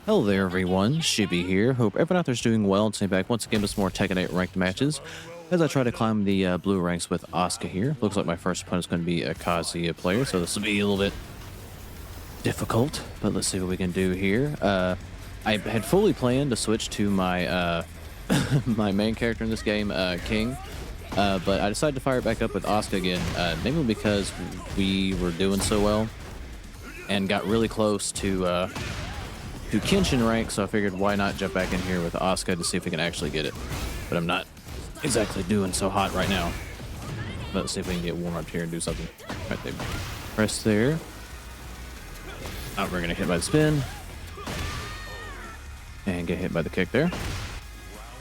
Hello there, everyone. Shibby here. Hope everyone out there's doing well. And back once again with some more Tekken 8 ranked matches as I try to climb the blue ranks with Asuka here. Looks like my first opponent is going to be a Kazuya player, so this will be a little bit difficult. But let's see what we can do here. I had fully planned to switch to my my main character in this game, King, but I decided to fire it back up with Asuka again, mainly because we were doing so well and got really close to Kishin rank, so I figured why not jump back in here with Asuka to see if we can actually get it. But I'm not exactly doing so hot right now. But let's see if we can get warm up here and do something. Right there. Press there. Oh, we're gonna hit by the spin. And get hit by the kick there.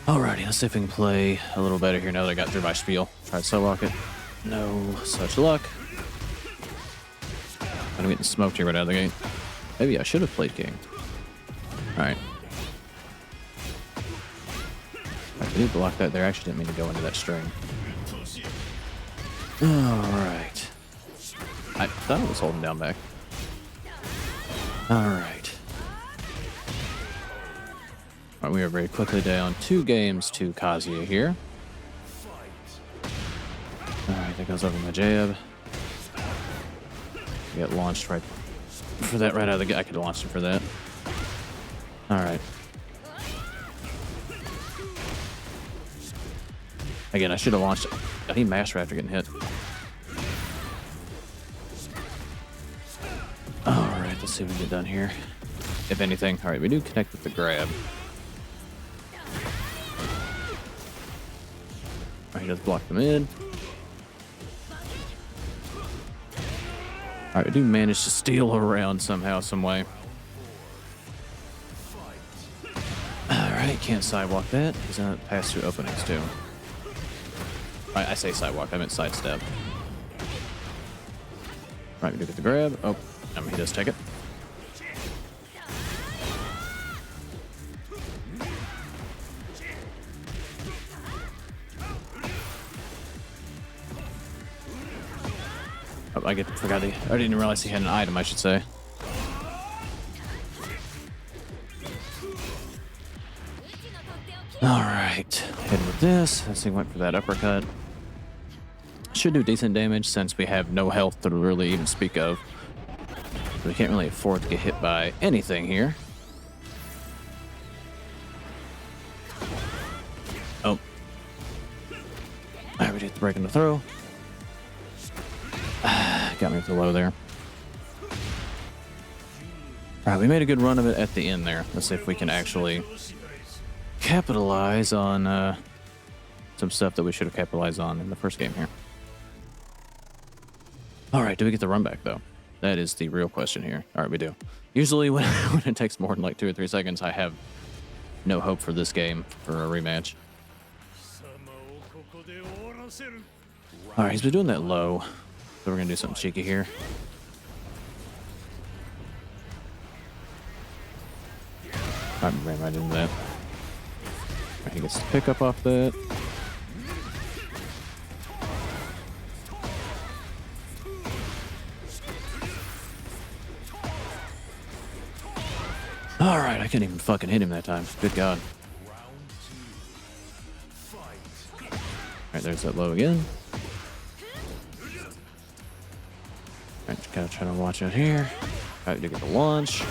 Alrighty, let's see if we can play a little better here now that I got through my spiel. Try to sub rocket. No such luck. I'm getting smoked here right out of the gate. Maybe I should have played King. Alright. I did block that there. I actually didn't mean to go into that string. Alright. I thought I was holding down back. Alright. Alright, we are very quickly down 2 games to Kazuya here. Alright, that goes over my jab. Get launched right for that right out of the gate. I could have launched him for that. Alright. Again, I should have launched it. I need master after getting hit. Alright, let's see what we get done here. If anything. Alright, we do connect with the grab. Alright, he does block the mid. Alright, we do manage to steal around somehow, some way. Alright, can't sidewalk that. He's gonna pass through openings too. I say sidewalk, I meant sidestep. Right, we do get the grab. Oh, he does take it. Oh, I didn't realize he had an item, I should say. Alright, hit with this. This thing went for that uppercut. Should do decent damage since we have no health to really even speak of. So we can't really afford to get hit by anything here. Oh. Alright, we did the break and the throw. Got me with the low there. Alright, we made a good run of it at the end there. Let's see if we can actually capitalize on some stuff that we should have capitalized on in the first game here. Alright, do we get the run back though? That is the real question here. Alright, we do. Usually when it takes more than like 2 or 3 seconds, I have no hope for this game for a rematch. Alright, he's been doing that low. So we're gonna do something cheeky here. I ran right into that. He gets to pick up off that. Alright, I couldn't even fucking hit him that time. Good God. Alright, there's that low again. Alright, just gotta try to watch out here. Alright, to get the launch.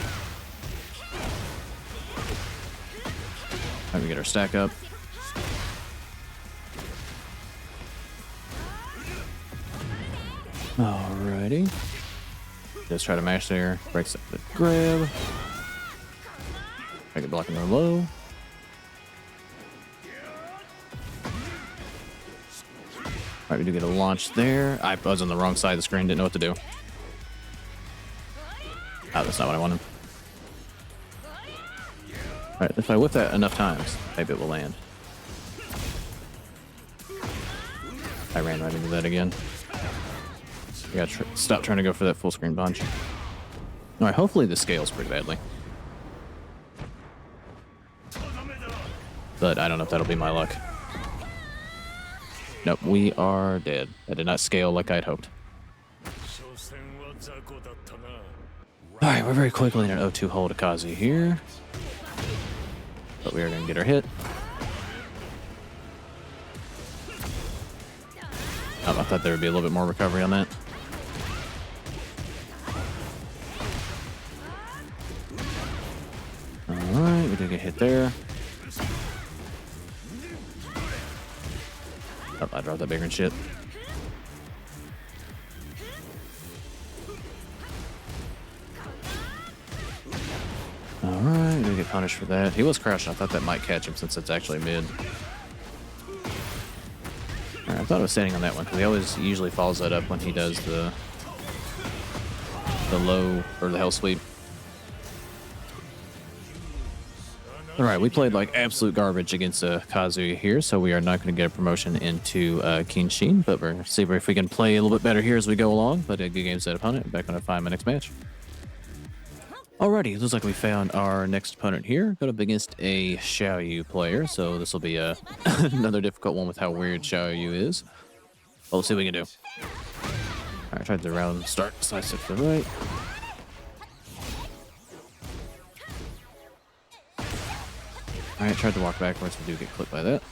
Alright, we get our stack up. Alrighty. Just try to mash there. Breaks up the grab. I get blocking the low. Alright, we do get a launch there. I was on the wrong side of the screen, didn't know what to do. Oh, that's not what I wanted. Alright, if I whip that enough times, maybe it will land. I ran right into that again. I gotta stop trying to go for that full screen punch. Alright, hopefully this scales pretty badly. But I don't know if that'll be my luck. Nope, we are dead. That did not scale like I'd hoped. Alright, we're very quickly in an 0-2 hold to Kazuya here. But we are going to get our hit. Oh, I thought there would be a little bit more recovery on that. Alright, we did get hit there. Oh, I dropped that bigger and shit. Alright, we did get punished for that. He was crouching. I thought that might catch him since it's actually mid. Alright, I thought I was standing on that one because he usually follows that up when he does the low or the hell sweep. Alright, we played like absolute garbage against Kazuya here, so we are not going to get a promotion into Kishin, but we're going to see if we can play a little bit better here as we go along. But a good game set opponent. Back when I find my next match. Alrighty, it looks like we found our next opponent here. Going up against a Xiaoyu player, so this will be another difficult one with how weird Xiaoyu is. But we'll see what we can do. Alright, tried the round start, side step to the right. Alright, tried to walk backwards, we do get clipped by that.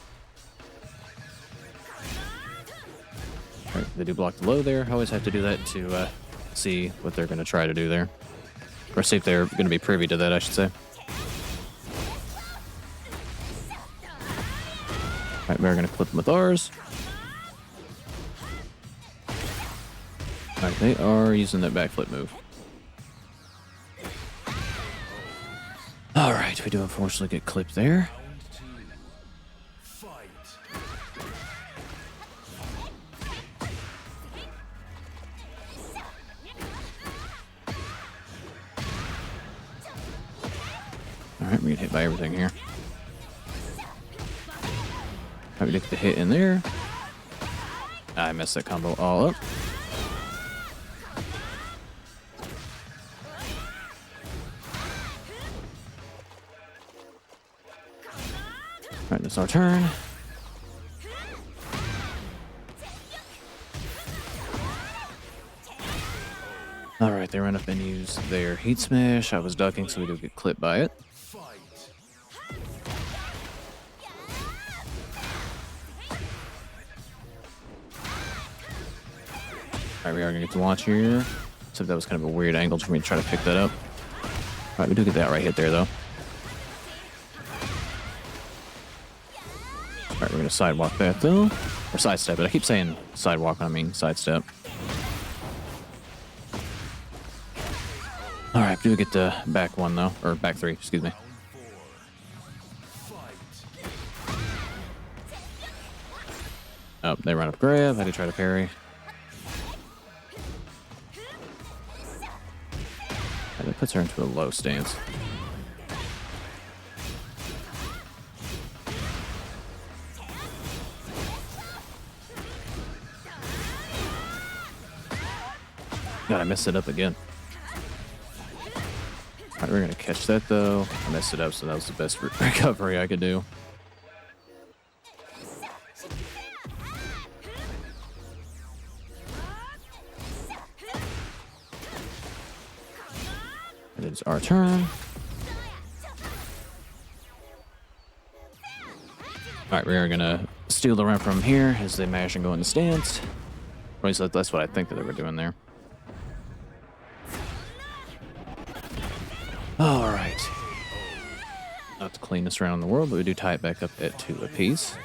Alright, they do block the low there. I always have to do that to see what they're going to try to do there. Or see if they're going to be privy to that, I should say. Alright, we're going to clip them with ours. Alright, they are using that backflip move. Alright, we do unfortunately get clipped there. Alright, we get hit by everything here. Alright, we get the hit in there. I messed that combo all up. Alright, that's our turn. Alright, they run up and use their heat smash. I was ducking, so we do get clipped by it. Alright, we are going to get to launch here. So that was kind of a weird angle for me to try to pick that up. Alright, we do get that right hit there, though. Alright, we're going to sidewalk that, though. Or sidestep it. I keep saying sidewalk, I mean sidestep. Alright, we do get the back one, though. Or back three, excuse me. Oh, they run up grab. I had to try to parry. That puts her into a low stance. God, I messed it up again. Alright, we're going to catch that, though. I messed it up, so that was the best recovery I could do. It is our turn. Alright, we are going to steal the run from here as they mash and go into stance. Or at least that's what I think that they were doing there. Alright. Not the cleanest round in the world, but we do tie it back up at 2 apiece.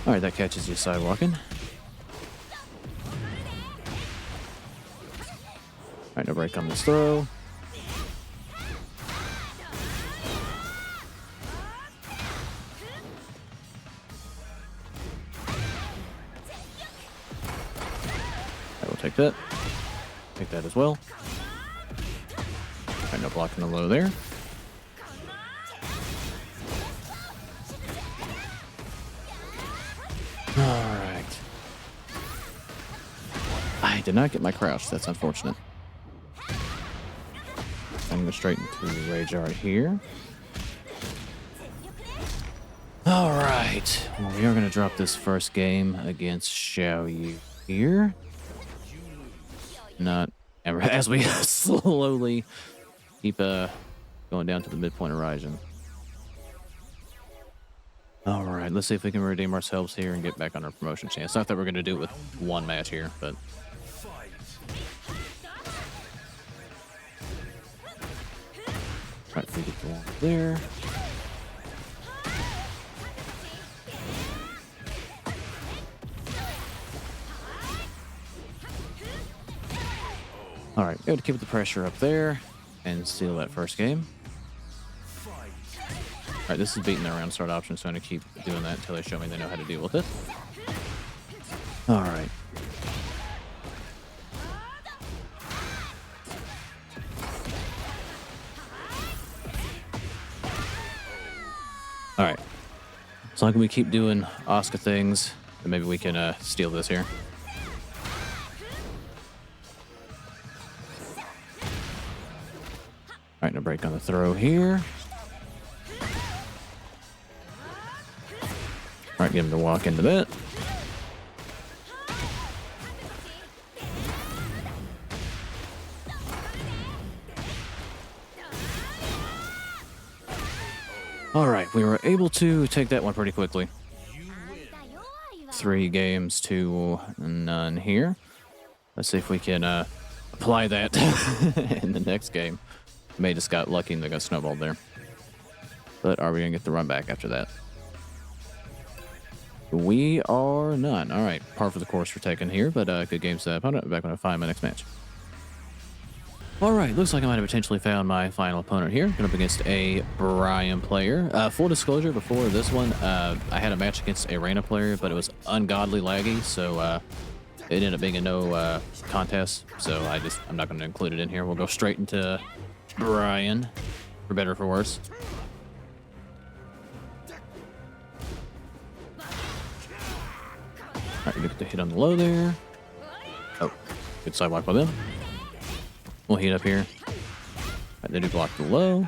Alright, that catches you sidewalking. Alright, no break on this throw. I will take that. Take that as well. Alright, no blocking the low there. Alright. I did not get my crouch. That's unfortunate. I'm going to go straight into Rage Art here. Alright. Well, we are going to drop this first game against Xiaoyu here. Not ever, as we slowly keep going down to the midpoint horizon. All right, let's see if we can redeem ourselves here and get back on our promotion chance. Not that we're going to do it with one match here, but... All right, we get the one there. All right, able to keep the pressure up there and steal that first game. All right, this is beating their round start option, so I'm going to keep doing that until they show me they know how to deal with it. All right. All right. As long as we keep doing Asuka things, then maybe we can steal this here. All right, no break on the throw here. All right, get him to walk into that. All right, we were able to take that one pretty quickly. 3 games to none here. Let's see if we can apply that in the next game. May just got lucky and they got snowballed there. But are we going to get the run back after that? We are none. All right, par for the course for Tekken here, but good games to opponent. Back when I find my next match. All right, looks like I might have potentially found my final opponent here. Going up against a Bryan player. Full disclosure, before this one, I had a match against a Reina player, but it was ungodly laggy, so it ended up being a no contest. So I'm not going to include it in here. We'll go straight into Bryan, for better or for worse. All right, we get the hit on the low there. Oh, good sidewalk by them. We'll heat up here. Right, they do block the low.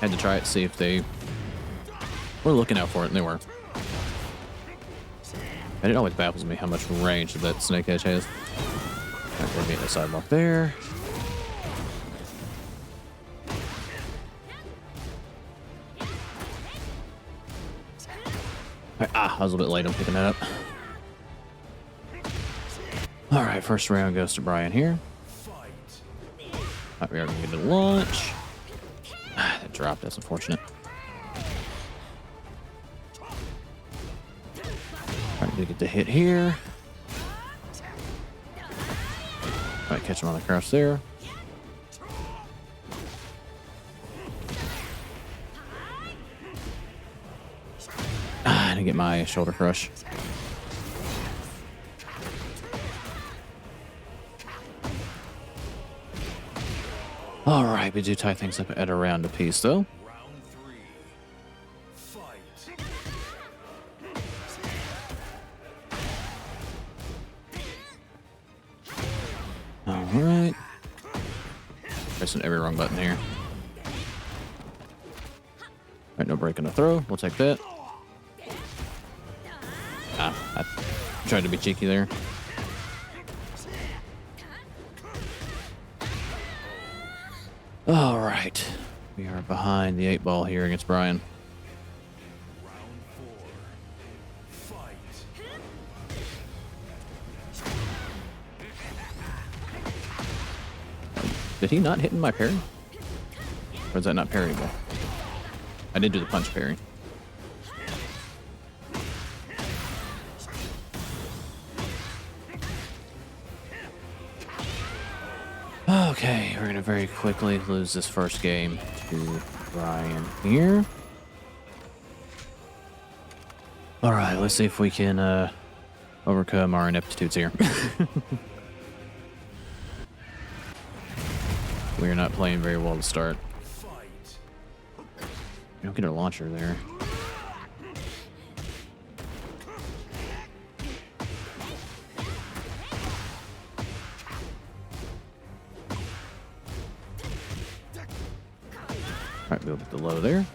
Had to try it, see if they were looking out for it, and they were. And it always baffles me how much range that Snake Edge has. Right, we're getting a sidewalk there. Right, I was a little bit late on picking that up. All right, first round goes to Bryan here. Right, we are going to get a launch. That dropped, that's unfortunate. Alright, we get the hit here. Alright, catch him on the crouch there. I didn't get my shoulder crush. All right, we do tie things up at a round apiece, though. Round 3. Fight. All right. Pressing every wrong button here. All right, no break on the throw. We'll take that. I tried to be cheeky there. All right, we are behind the 8 ball here against Bryan. Round 4. Fight. Did he not hit in my parry? Or is that not parryable? I did do the punch parry. Okay, we're gonna very quickly lose this first game to Bryan here. All right, let's see if we can overcome our ineptitudes here. We are not playing very well to start. Fight. We don't get a launcher there. All right, we'll get the low there.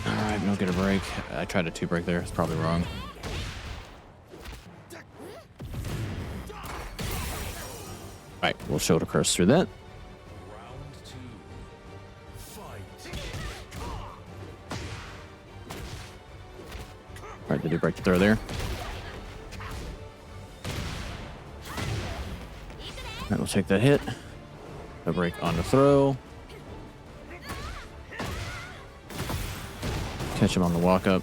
All right, we don't get a break. I tried a 2 break there. It's probably wrong. All right, we'll shoulder crush through that. Round two. Fight. All right, did he break the throw there? All right, we'll take that hit. A break on the throw. Catch him on the walk up.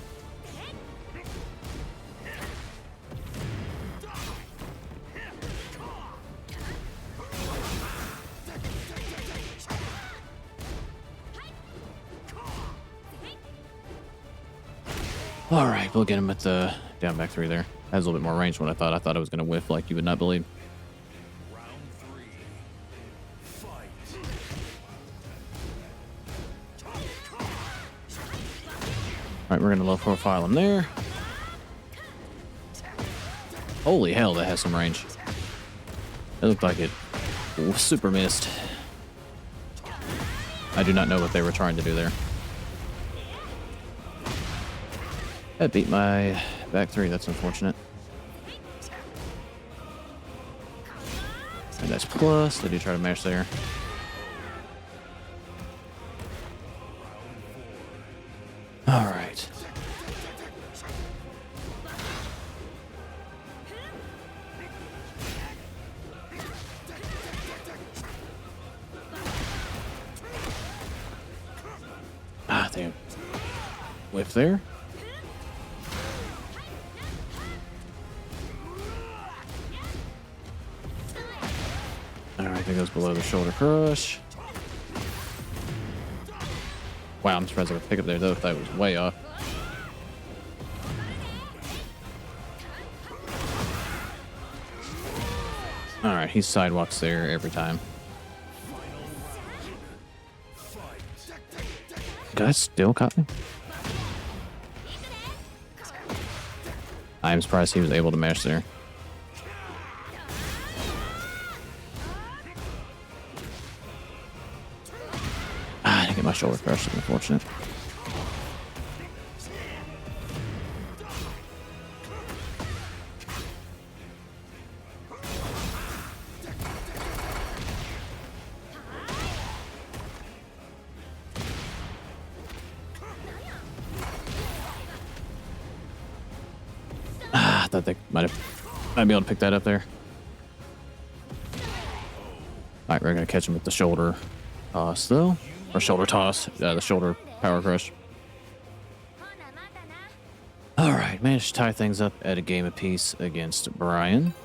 All right, we'll get him at the down back three there. Has a little bit more range than what I thought. I thought I was going to whiff like you would not believe. Round three. Fight. All right, we're going to low profile him there. Holy hell, that has some range. It looked like it super missed. I do not know what they were trying to do there. That beat my back three. That's unfortunate. And that's plus. They do try to mash there. All right. Ah, damn. Whiff there. Alright, that goes below the shoulder crush. Wow, I'm surprised I could pick up there though. That was way off. Alright, he sidewalks there every time. Guy still caught me? I am surprised he was able to mash there. I didn't get my shoulder crushed, unfortunate. I thought they might be able to pick that up there. Alright, we're gonna catch him with the shoulder toss though. Or shoulder toss. The shoulder power crush. Alright, managed to tie things up at a game apiece against Bryan.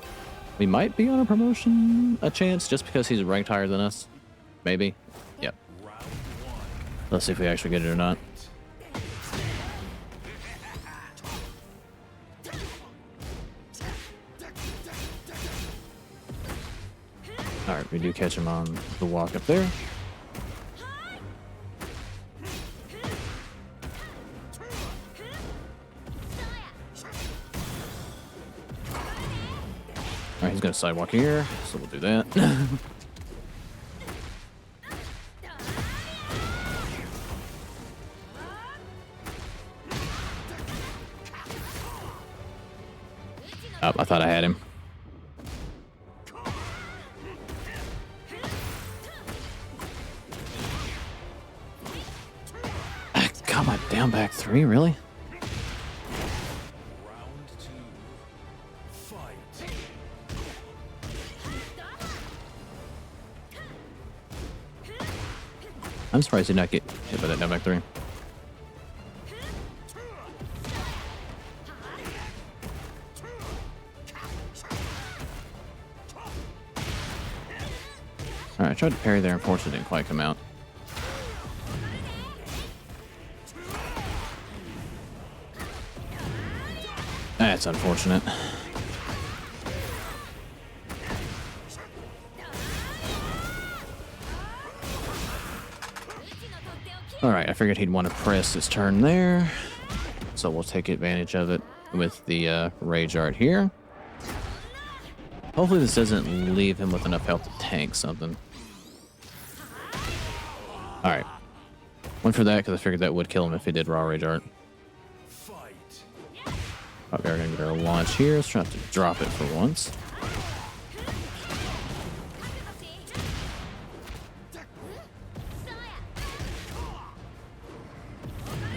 We might be on a promotion a chance just because he's ranked higher than us. Maybe. Yep. Let's see if we actually get it or not. Alright, we do catch him on the walk up there. Alright, he's gonna sidewalk here, so we'll do that. Oh, I thought I had him. I got my down back three, really? Round two. Fight. I'm surprised he did not get hit by that down back three. Alright, I tried to parry there, unfortunately didn't quite come out. That's unfortunate. Alright, I figured he'd want to press his turn there. So we'll take advantage of it with the Rage Art here. Hopefully this doesn't leave him with enough health to tank something. Alright. Went for that because I figured that would kill him if he did Raw Rage Art. Probably are going to get our launch here. Let's try to drop it for once.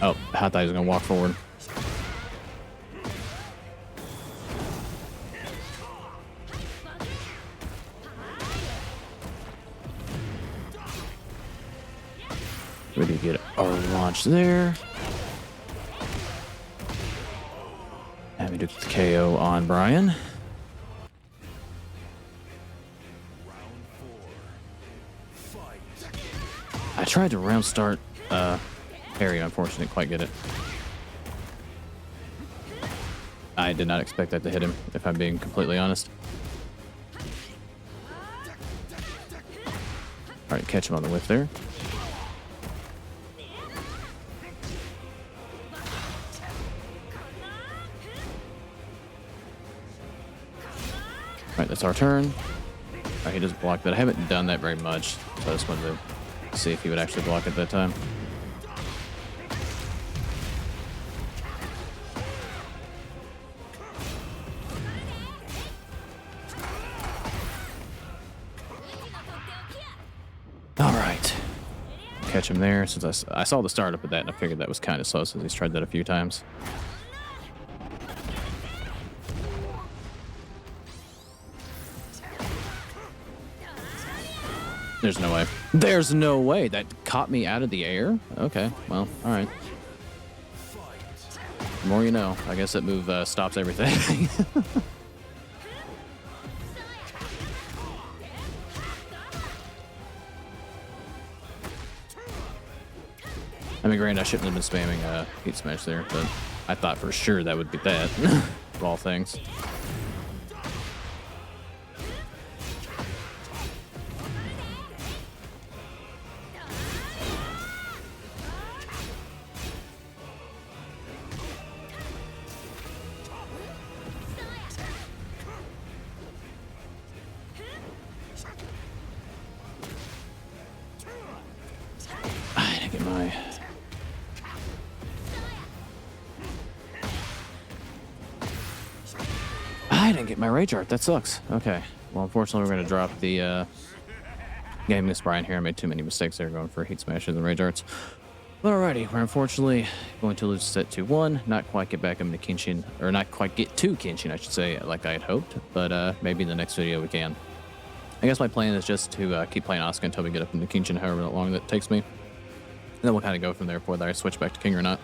Oh, I thought he was gonna walk forward. We did get our launch there. And we took the KO on Bryan. Round 4. Fight. I tried to round start parry, unfortunately, didn't quite get it. I did not expect that to hit him, if I'm being completely honest. Alright, catch him on the whiff there. Alright, that's our turn. Alright, he doesn't block that. I haven't done that very much, so I just wanted to see if he would actually block it that time. Alright. Catch him there, since I saw the startup of that, and I figured that was kind of slow since he's tried that a few times. There's no way. There's no way. That caught me out of the air? Okay, well, alright. The more you know. I guess that move stops everything. I mean, granted, I shouldn't have been spamming Heat Smash there, but I thought for sure that would be that, of all things. I didn't get my... I didn't get my rage art. That sucks. Okay. Well, unfortunately, we're going to drop the game against Bryan here. I made too many mistakes there going for Heat Smashes and rage arts. But alrighty, we're unfortunately going to lose set 2-1. Not quite get back into Kishin, or not quite get to Kishin, I should say, like I had hoped. But maybe in the next video we can. I guess my plan is just to keep playing Asuka until we get up into Kishin, however long that takes me. And then we'll kind of go from there, whether I switch back to King or not.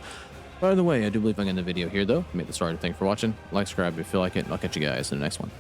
By the way, I do believe I'm going to end the video here, though. I made the start. Thanks for watching. Like, subscribe if you feel like it, and I'll catch you guys in the next one.